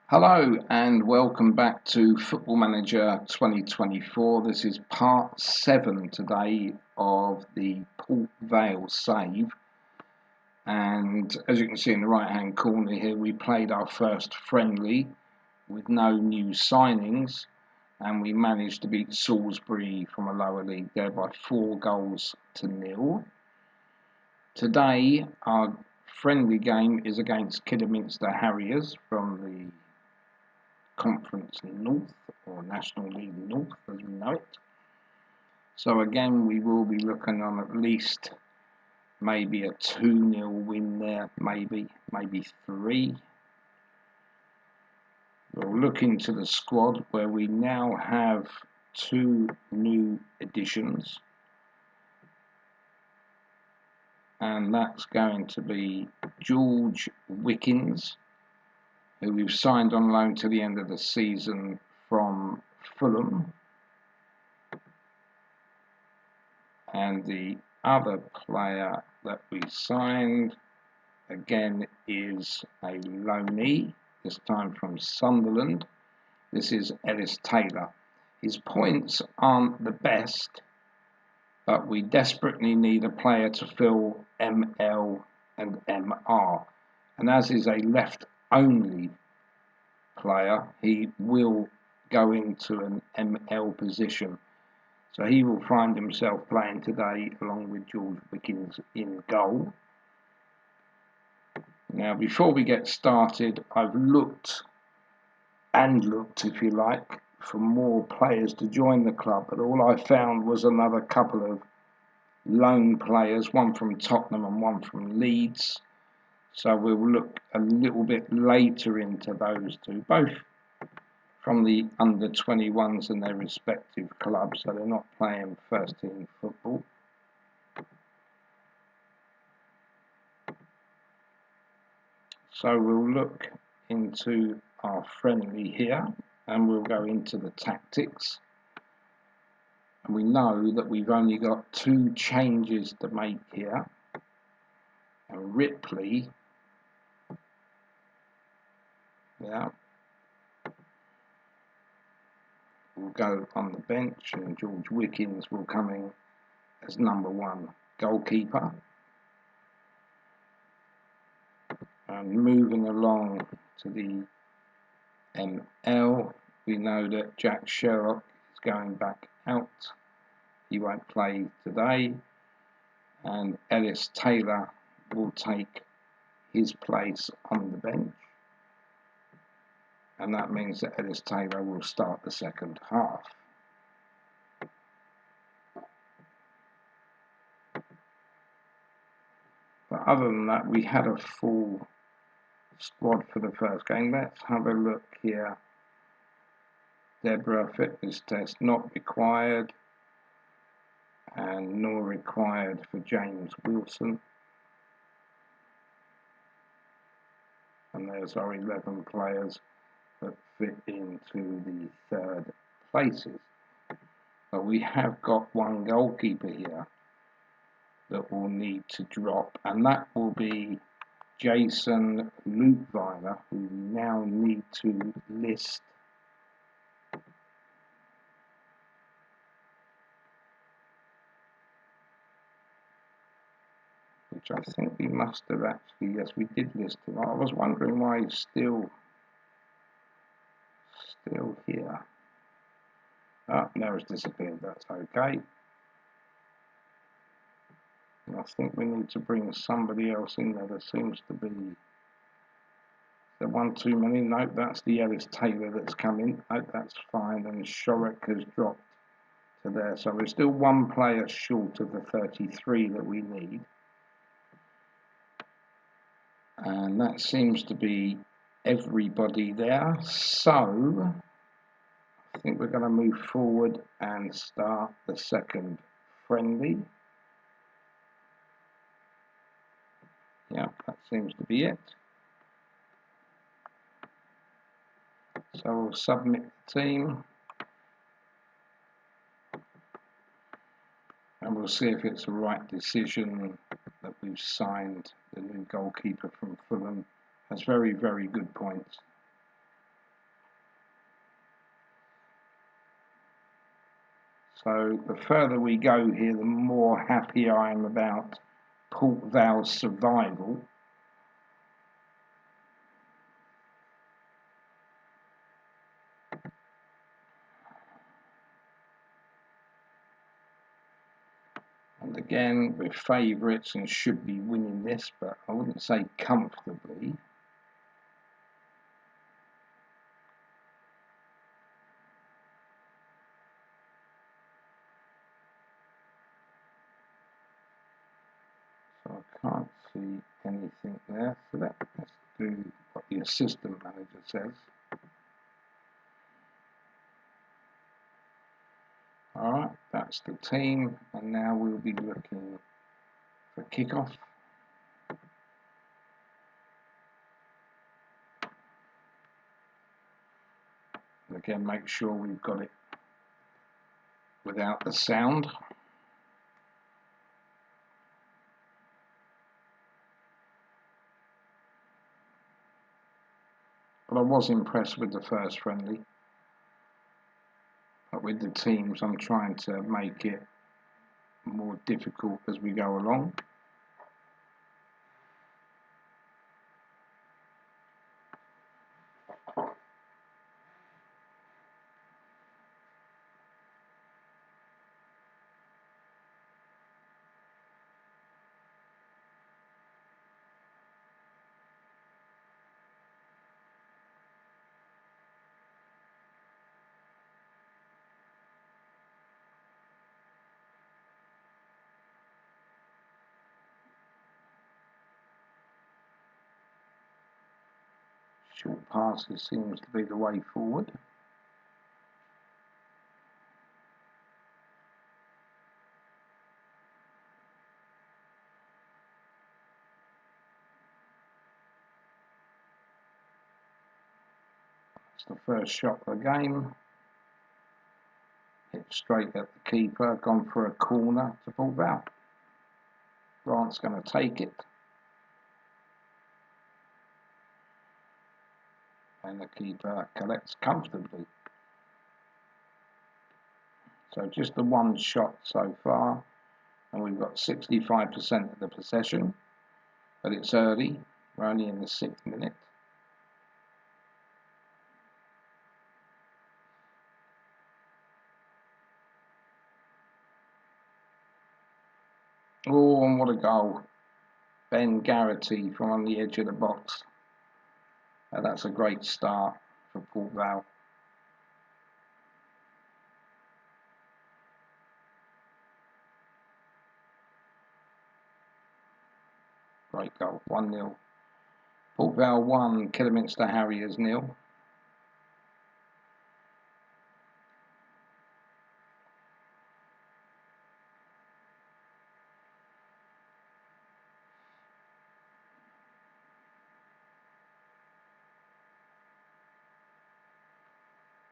Hello and welcome back to Football Manager 2024. This is part 7 today of the Port Vale save. And as you can see in the right hand corner here, we played our first friendly with no new signings, and we managed to beat Salisbury from a lower league there by 4-0. Today our friendly game is against Kidderminster Harriers from the Conference North, or National League North as we know it. So again, we will be looking on at least maybe a 2-0 win there, maybe 3. We'll look into the squad where we now have 2 new additions, and that's going to be George Wickens, who we've signed on loan to the end of the season from Fulham. And the other player that we signed, again, is a loanee, this time from Sunderland. This is Ellis Taylor. His points aren't the best, but we desperately need a player to fill ML and MR. And as is a left-only player, he will go into an ML position. So he will find himself playing today along with George Wickens in goal. Now, before we get started, I've looked, if you like, for more players to join the club, but all I found was another couple of loan players, one from Tottenham and one from Leeds. So we'll look a little bit later into those two, both from the under-21s in their respective clubs, so they're not playing first-team football. So we'll look into our friendly here, and we'll go into the tactics. And we know that we've only got 2 changes to make here. And Ripley, will go on the bench, and George Wickens will come in as number 1 goalkeeper. And moving along to the ML, we know that Jack Sherrock is going back out. He won't play today, and Ellis Taylor will take his place on the bench. And that means that Ellis Taylor will start the second half. But other than that, we had a full squad for the first game. Let's have a look here. Deborah fitness test not required, and nor required for James Wilson. And there's our 11 players that fit into the third places. But we have got 1 goalkeeper here that will need to drop, and that will be Jason Lutweiler, who we now need to list. Which I think we must have actually, yes, we did list him. I was wondering why he's still here. Ah, now it's disappeared, that's okay. I think we need to bring somebody else in there. There seems to be the 1 too many. No, that's the Ellis Taylor that's come in. No, that's fine. And Shorrock has dropped to there. So we're still 1 player short of the 33 that we need. And that seems to be everybody there. So I think we're going to move forward and start the second friendly. Yeah, that seems to be it. So we'll submit the team. And we'll see if it's the right decision that we've signed the new goalkeeper from Fulham. Has very, very good points. So the further we go here, the more happy I am about Port Vale's survival. And again, we're favourites and should be winning this, but I wouldn't say comfortably. So I can't see anything there. So let's do what the assistant manager says. Alright, that's the team, and now we'll be looking for kickoff. And again, make sure we've got it without the sound. But I was impressed with the first friendly. But with the teams, I'm trying to make it more difficult as we go along. Short passes seems to be the way forward. It's the first shot of the game. Hit straight at the keeper, gone for a corner to Port Vale. Grant's going to take it. And the keeper collects comfortably. So just the one shot so far, and we've got 65% of the possession, but it's early. We're only in the 6th minute. Oh, and what a goal. Ben Garrity from on the edge of the box. That's a great start for Port Vale. Great goal, 1-0. Port Vale 1, Kidderminster Harriers 0.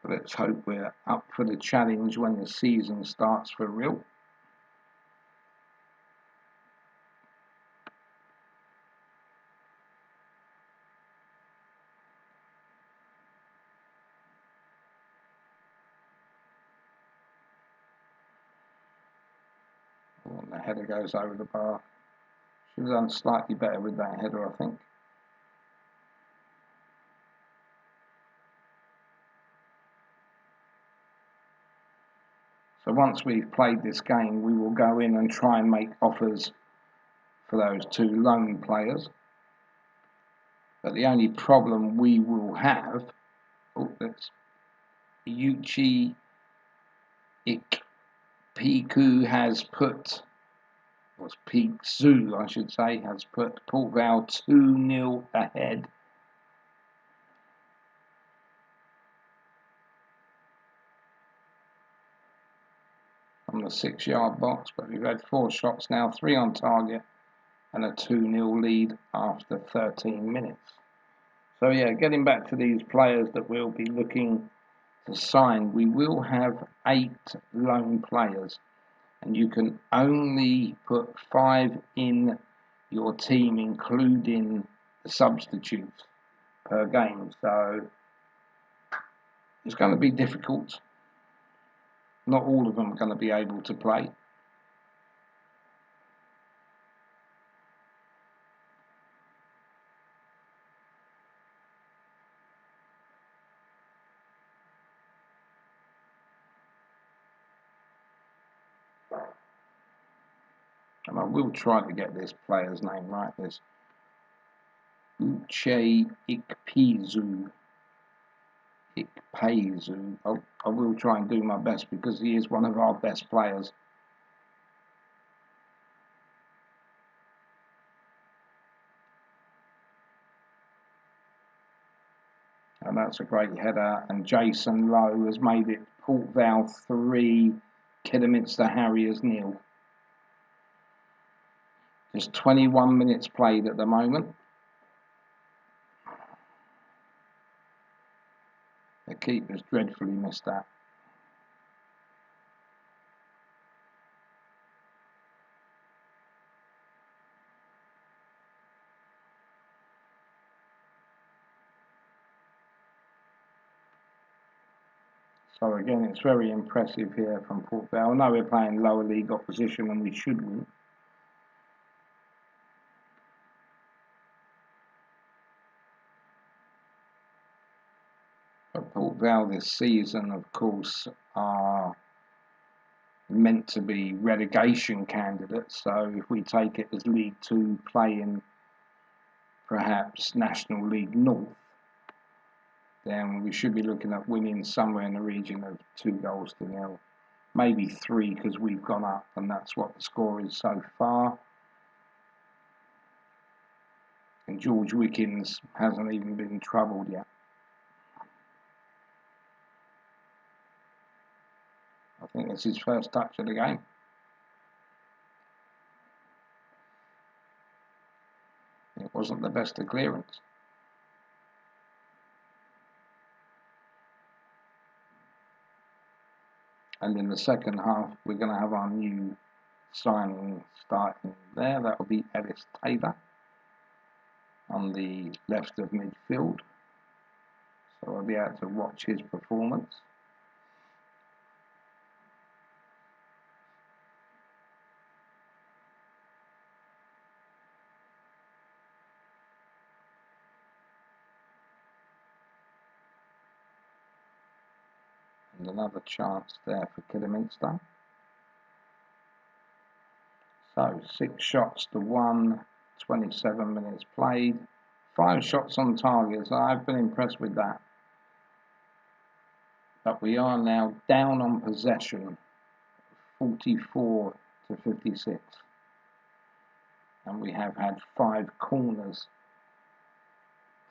Let's hope we're up for the challenge when the season starts for real. Oh, and the header goes over the bar. Should have done slightly better with that header, I think. So once we've played this game, we will go in and try and make offers for those 2 loan players. But the only problem we will have, that's Yuchi Ikpiku has put, or Pikzu I should say, has put Port Vale 2-0 ahead. From the 6-yard box, but we've had 4 shots now, 3 on target, and a 2-0 lead after 13 minutes. So yeah, getting back to these players that we'll be looking to sign, we will have 8 loan players, and you can only put 5 in your team, including the substitutes per game. So it's going to be difficult. Not all of them are going to be able to play. And I will try to get this player's name right. This Uche Ikpeazu. I will try and do my best because he is one of our best players. And that's a great header. And Jason Lowe has made it Port Vale 3, Kidderminster Harriers 0. Just 21 minutes played at the moment. The keeper's dreadfully missed that. So again, it's very impressive here from Port Vale. I know we're playing lower league opposition and we should win. But Port Vale this season, of course, are meant to be relegation candidates. So if we take it as League 2 playing perhaps National League North, then we should be looking at winning somewhere in the region of 2-0, maybe 3 because we've gone up and that's what the score is so far. And George Wickens hasn't even been troubled yet. I think it's his first touch of the game. It wasn't the best of clearance. And in the second half, we're going to have our new signing starting there. That will be Ellis Taylor on the left of midfield. So I'll be able to watch his performance. And another chance there for Kidderminster. So 6 shots to 1, 27 minutes played, 5 shots on target. So I've been impressed with that. But we are now down on possession, 44 to 56. And we have had 5 corners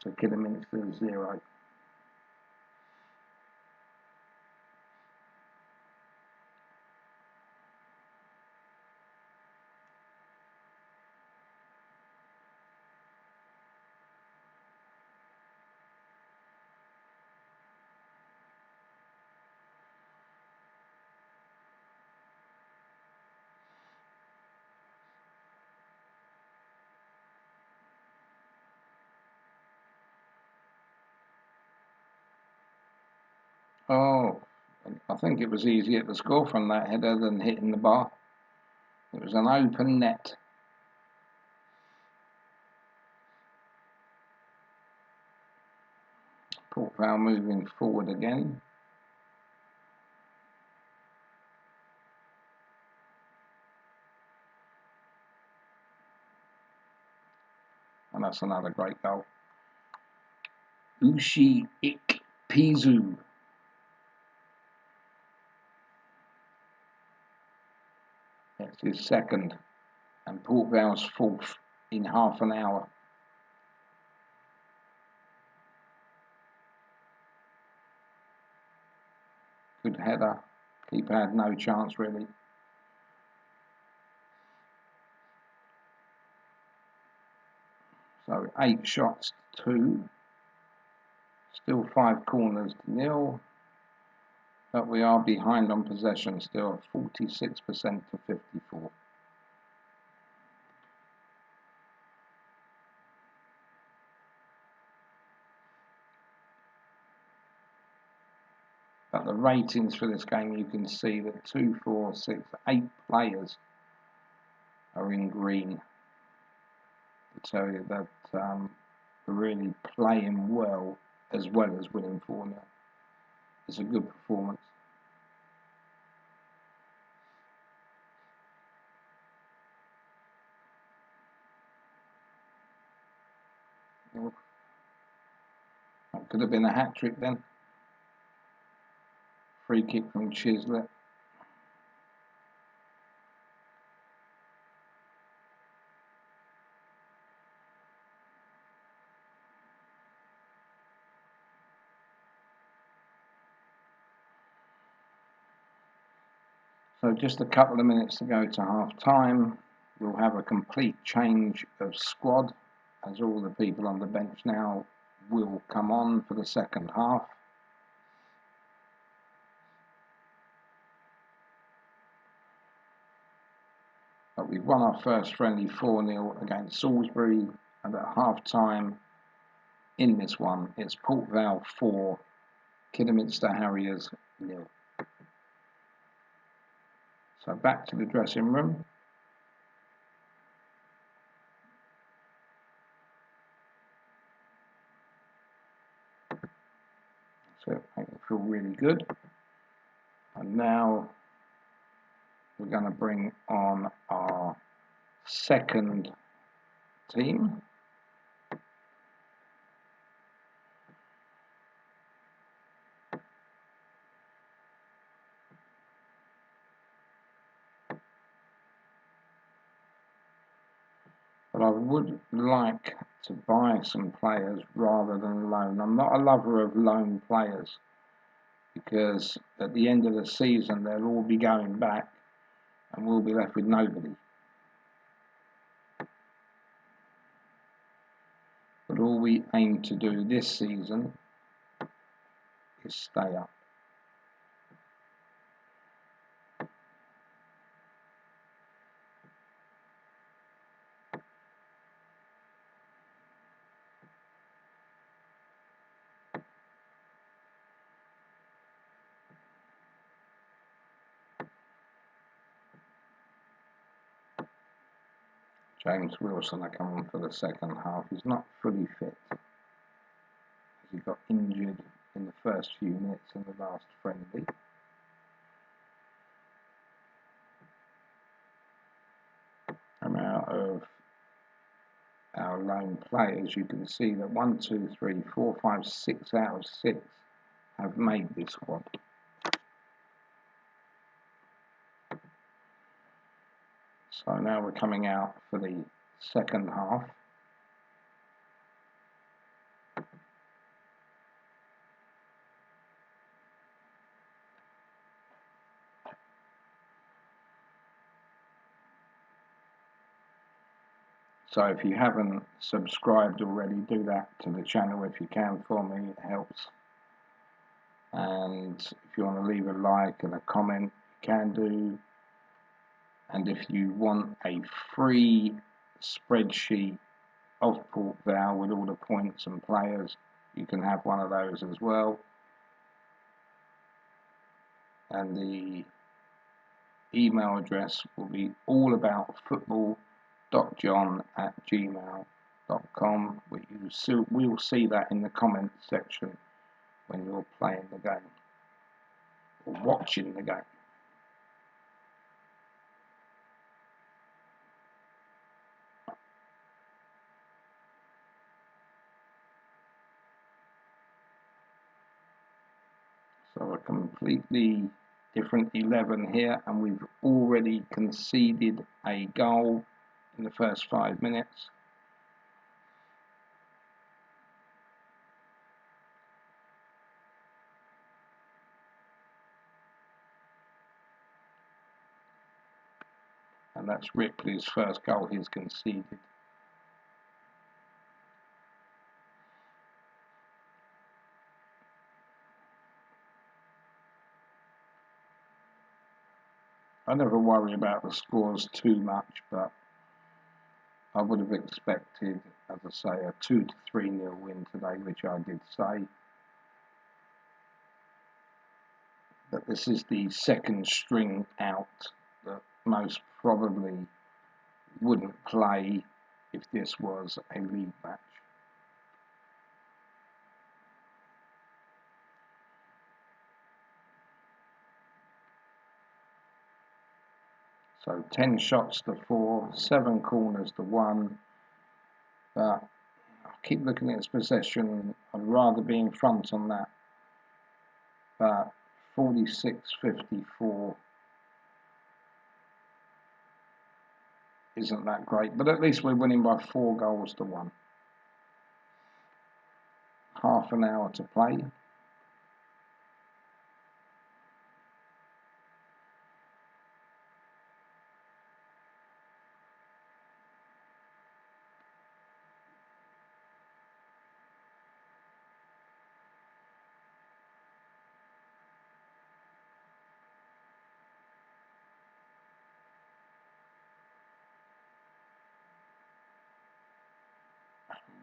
to Kidderminster 0. Oh, I think it was easier to score from that header than hitting the bar. It was an open net. Port Vale moving forward again. And that's another great goal. Uche Ikpeazu. That's his second. And Port Vale's 4th in half an hour. Good header. Keeper had no chance really. So 8 shots to 2. Still 5 corners to 0. But we are behind on possession still, 46% to 54. But the ratings for this game, you can see that 2, 4, 6, 8 players are in green, to tell you that we're really playing well as winning 4-0. It's a good performance. That could have been a hat-trick then. Free kick from Chislett. So just a couple of minutes to go to half time. We'll have a complete change of squad, as all the people on the bench now will come on for the second half. But we've won our first friendly 4-0 against Salisbury, and at half time in this one, it's Port Vale 4, Kidderminster Harriers 0. So back to the dressing room. So it makes me feel really good. And now we're going to bring on our second team. But I would like to buy some players rather than loan. I'm not a lover of loan players, because at the end of the season they'll all be going back and we'll be left with nobody. But all we aim to do this season is stay up. James Wilson, I come on for the second half. He's not fully fit, as he got injured in the first few minutes in the last friendly. And out of our lone players, you can see that 1, 2, 3, 4, 5, 6 out of 6 have made this squad. So now we're coming out for the second half. So if you haven't subscribed already, do that to the channel if you can for me, it helps. And if you want to leave a like and a comment, you can do. And if you want a free spreadsheet of Port Vale with all the points and players, you can have one of those as well. And the email address will be allaboutfootball.john@gmail.com. We'll see that in the comments section when you're playing the game or watching the game. So a completely different 11 here, and we've already conceded a goal in the first 5 minutes. And that's Ripley's first goal he's conceded. I never worry about the scores too much, but I would have expected, as I say, a 2 to 3-0 win today, which I did say. that this is the second string out that most probably wouldn't play if this was a league match. So 10 shots to 4, 7 corners to 1, but I keep looking at its possession. I'd rather be in front on that, but 46-54 isn't that great, but at least we're winning by 4 goals to 1. Half an hour to play.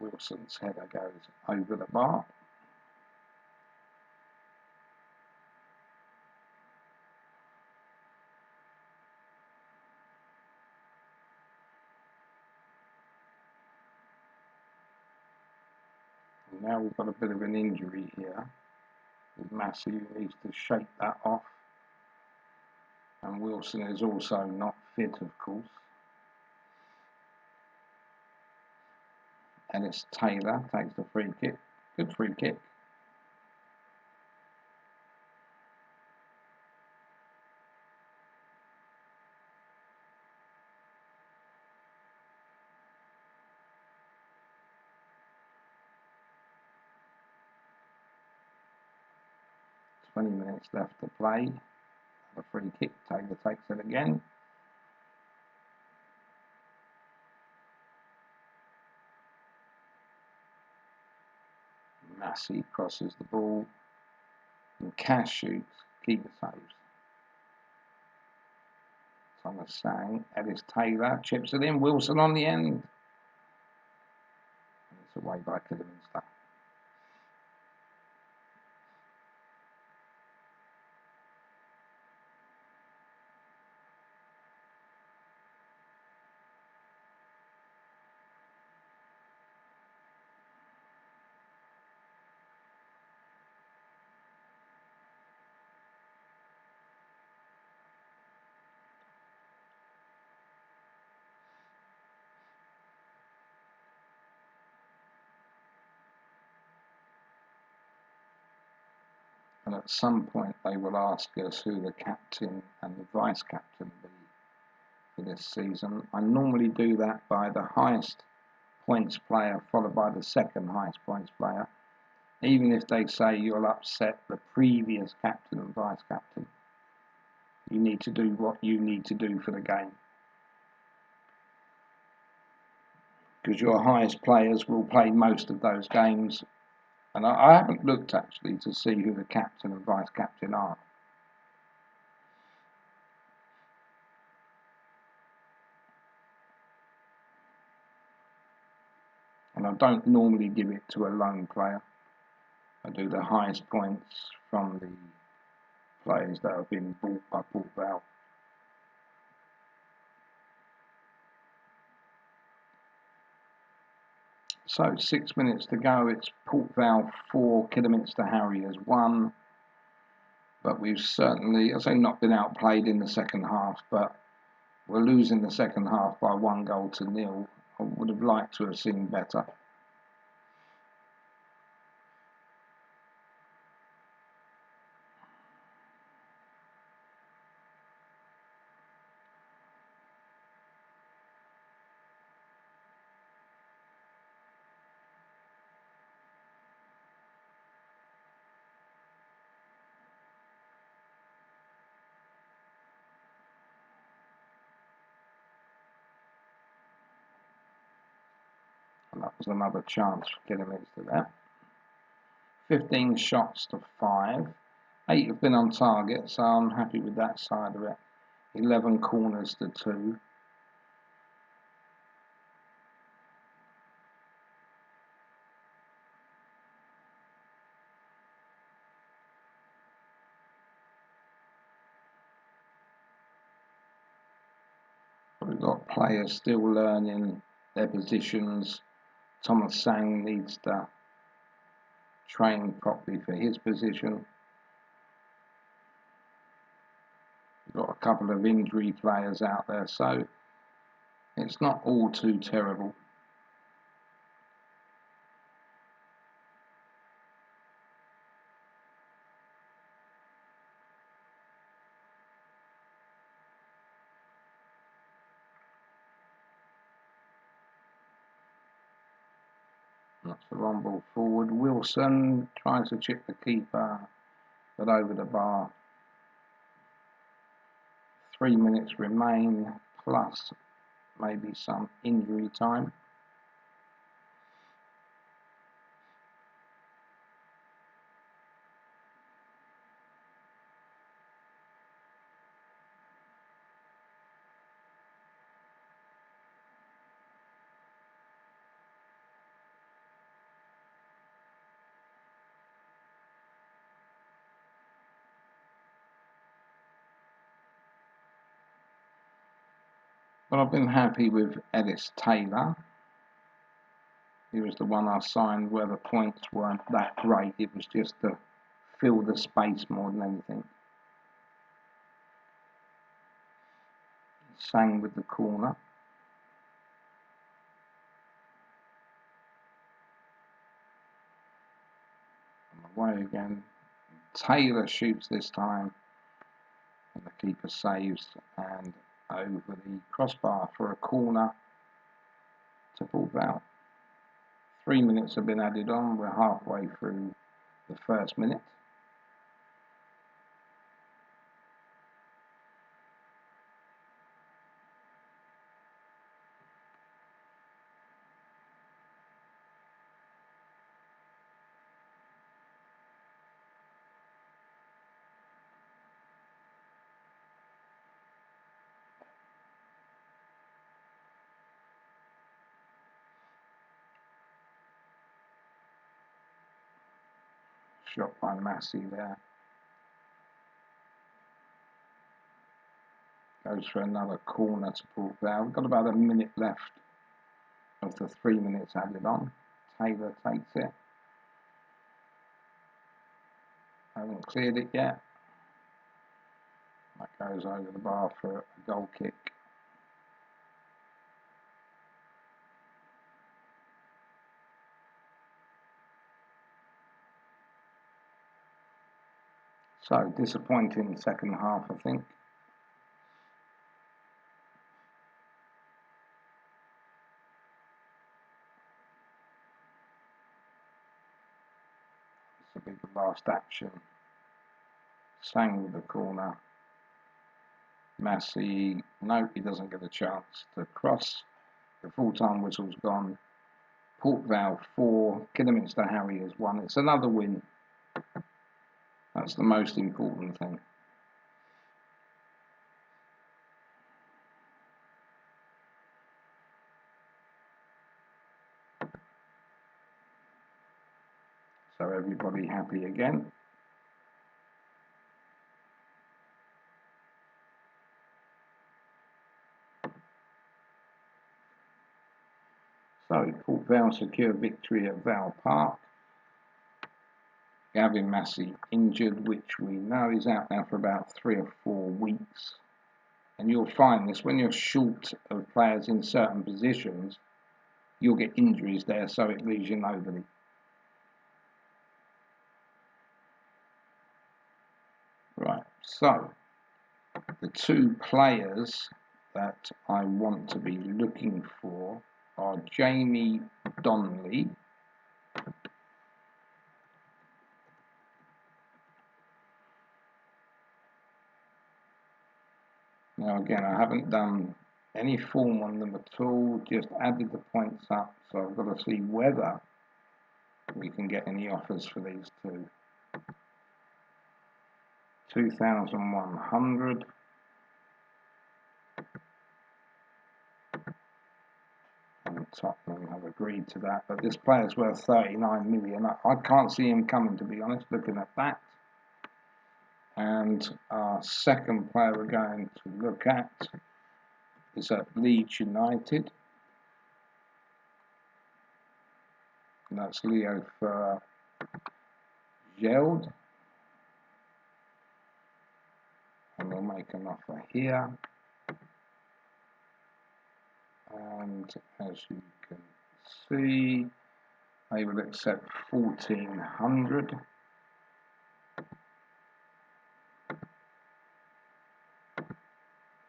Wilson's header goes over the bar. And now we've got a bit of an injury here. Massey needs to shake that off. And Wilson is also not fit, of course. And it's Taylor takes the free kick. Good free kick. Minutes left to play. A free kick. Taylor takes it again. Massey crosses the ball. And Cash shoots. Keeper saves. Thomas Sang. Ellis Taylor chips it in. Wilson on the end. And it's away by Kidderminster. And at some point they will ask us who the captain and the vice captain be for this season. I normally do that by the highest points player followed by the second highest points player. Even if they say you'll upset the previous captain and vice captain, you need to do what you need to do for the game. Because your highest players will play most of those games. And I haven't looked actually to see who the captain and vice captain are. And I don't normally give it to a lone player. I do the highest points from the players that have been bought by Port Vale. So 6 minutes to go. It's Port Vale 4, Kidderminster Harriers 1. But we've certainly, I say, not been outplayed in the second half, but we're losing the second half by 1-0. I would have liked to have seen better. And that was another chance for Kidderminster there. 15 shots to 5. 8 have been on target, so I'm happy with that side of it. 11 corners to 2. We've got players still learning their positions. Thomas Sang needs to train properly for his position. We've got a couple of injury players out there, so it's not all too terrible. That's the long ball forward. Wilson tries to chip the keeper, but over the bar. 3 minutes remain, plus maybe some injury time. But I've been happy with Ellis Taylor. He was the one I signed where the points weren't that great. It was just to fill the space more than anything. Sang with the corner. Away again. Taylor shoots this time. And the keeper saves and over the crossbar for a corner to Port Vale. 3 minutes have been added on. We're halfway through the first minute. Shot by Massey there. Goes for another corner to Port Vale. We've got about a minute left of the 3 minutes added on. Taylor takes it. Haven't cleared it yet. That goes over the bar for a goal kick. So, disappointing second half, I think. This will be the last action. Sang with the corner. Massey, no, he doesn't get a chance to cross. The full-time whistle's gone. Port Vale 4, Kidderminster Harriers 1. It's another win. That's the most important thing. So everybody happy again. So Port Vale secure victory at Vale Park. Gavin Massey injured, which we know is out now for about 3 or 4 weeks. And you'll find this when you're short of players in certain positions, you'll get injuries there, so it leaves you nobody. Right, so the 2 players that I want to be looking for are Jamie Donnelly . Now again, I haven't done any form on them at all, just added the points up, so I've got to see whether we can get any offers for these 2. 2,100. And Tottenham have agreed to that, but this player's worth 39 million. I can't see him coming, to be honest, looking at that. And our second player we're going to look at is at Leeds United. And that's Leo for Geld. And we'll make an offer here. And as you can see, they will accept 1,400.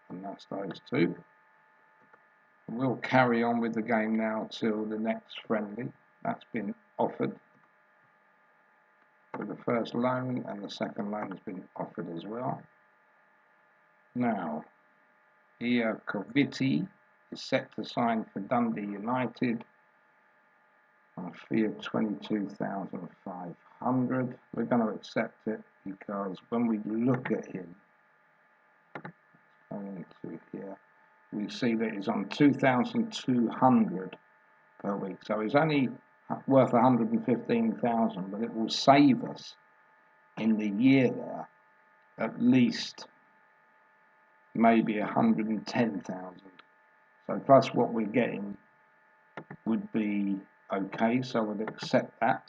And that's those two. We'll carry on with the game now till the next friendly. That's been offered for the first loan, and the second loan has been offered as well. Now, Iakoviti is set to sign for Dundee United on a fee of 22,500. We're going to accept it because when we look at him, going to here, we see that he's on 2,200 per week. So he's only worth 115,000, but it will save us in the year there at least maybe 110,000. So plus what we're getting would be okay, so we'd accept that.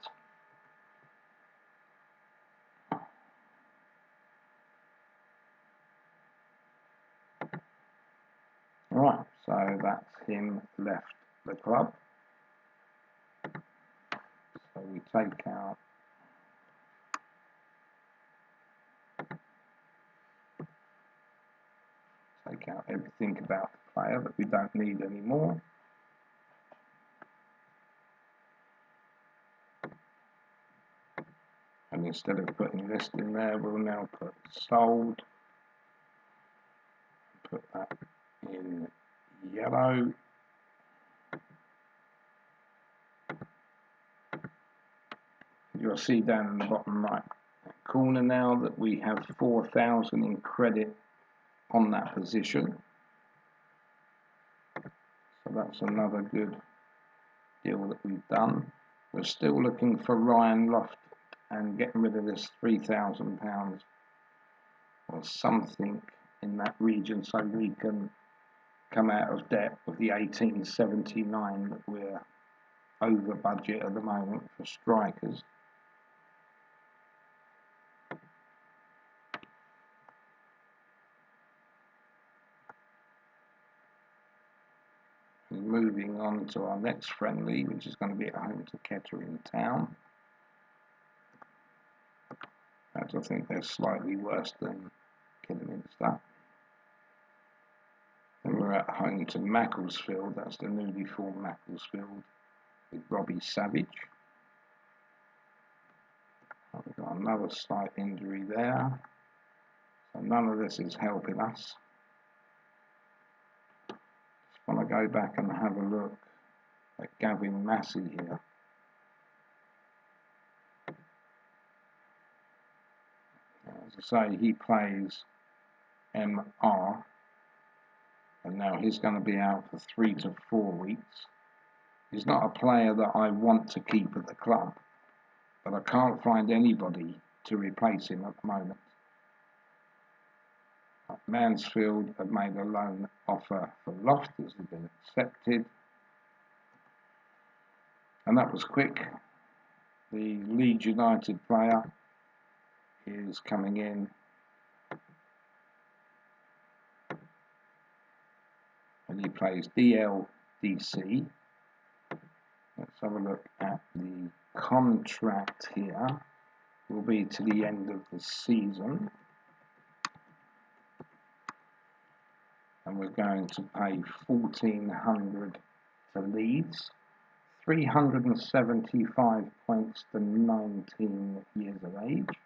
Right, so that's him left the club. So we take out everything about the player that we don't need anymore. And instead of putting list in there, we'll now put sold. Put that in yellow. You'll see down in the bottom right corner now that we have 4,000 in credit on that position. So that's another good deal that we've done. We're still looking for Ryan Loft and getting rid of this £3,000 or something in that region so we can come out of debt with the 1879 that we're over budget at the moment for strikers. And moving on to our next friendly, which is going to be at home to Kettering Town. As I think they're slightly worse than Kidderminster. And we're at home to Macclesfield. That's the newly formed Macclesfield with Robbie Savage. We've got another slight injury there. So none of this is helping us. Just want to go back and have a look at Gavin Massey here. As I say, he plays MR, and now he's going to be out for 3 to 4 weeks. He's not a player that I want to keep at the club, but I can't find anybody to replace him at the moment. Mansfield have made a loan offer for Loft, has been accepted, and that was quick. The Leeds United player is coming in, and he plays DLDC. Let's have a look at the contract here. Will be to the end of the season, and we're going to pay 1,400 to Leeds, 375 points to 19 years of age.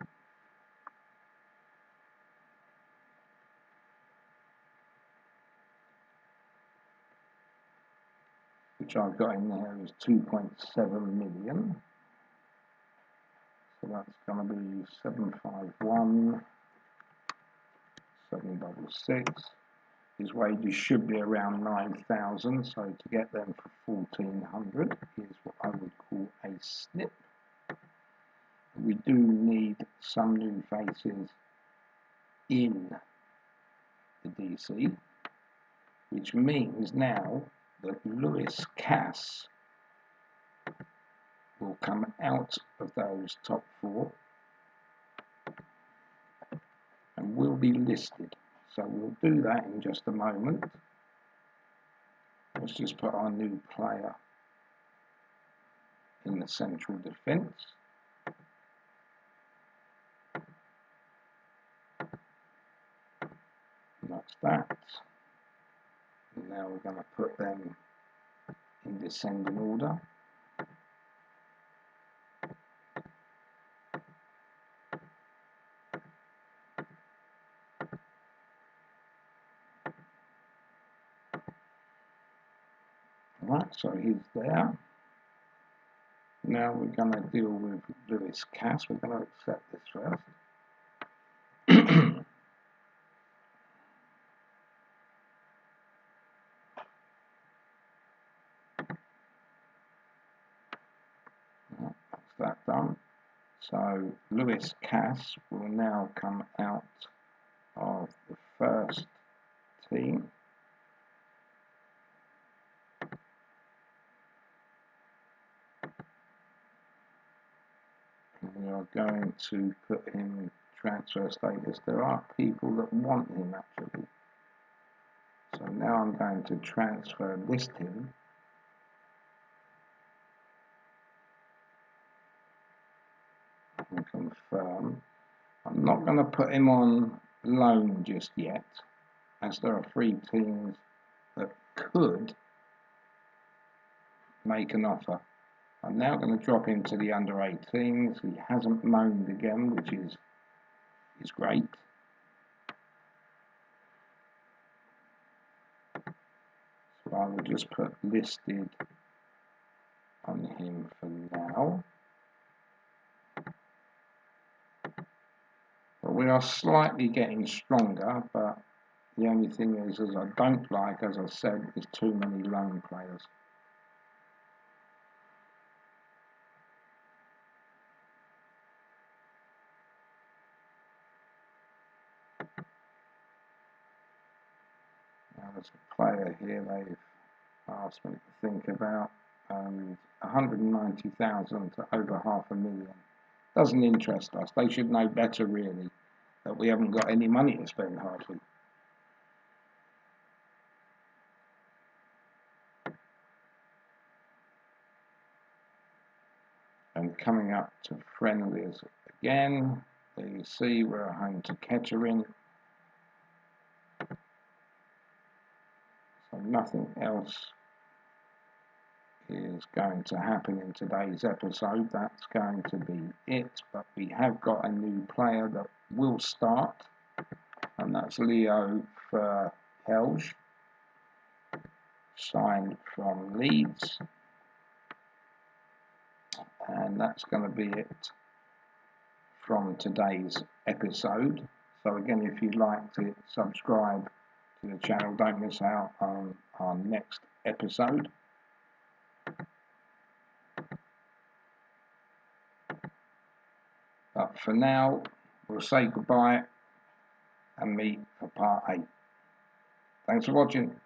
Which I've got in there is 2.7 million. So that's going to be 751, 766. His wages should be around 9,000. So to get them for 1,400 is what I would call a snip. We do need some new faces in the DC. which means now that Lewis Cass will come out of those top 4 and will be listed. So we'll do that in just a moment. Let's just put our new player in the central defence. And that's that. And now we're going to put them in descending order. Right, so he's there. Now we're going to deal with Lewis Cass. We're going to accept this first. That's that done. So Lewis Cass will now come out of the first team. We are going to put him in transfer status. There are people that want him actually. So now I'm going to transfer list him. And confirm. I'm not going to put him on loan just yet, as there are 3 teams that could make an offer. I'm now going to drop him to the under 18s. He hasn't moaned again, which is great. So I will just put listed on him for now. But we are slightly getting stronger, but the only thing is I don't like, as I said, is too many loan players. Now there's a player here they've asked me to think about, 190,000 to over 500,000. Doesn't interest us. They should know better, really, that we haven't got any money to spend hardly. And coming up to friendlies again, there you see we're home to Kettering. So nothing else is going to happen in today's episode. That's going to be it. But we have got a new player that will start, and that's Leo Helge, signed from Leeds. And that's going to be it from today's episode. So again, if you'd like to subscribe to the channel, don't miss out on our next episode. But for now, we'll say goodbye and meet for part 8. Thanks for watching.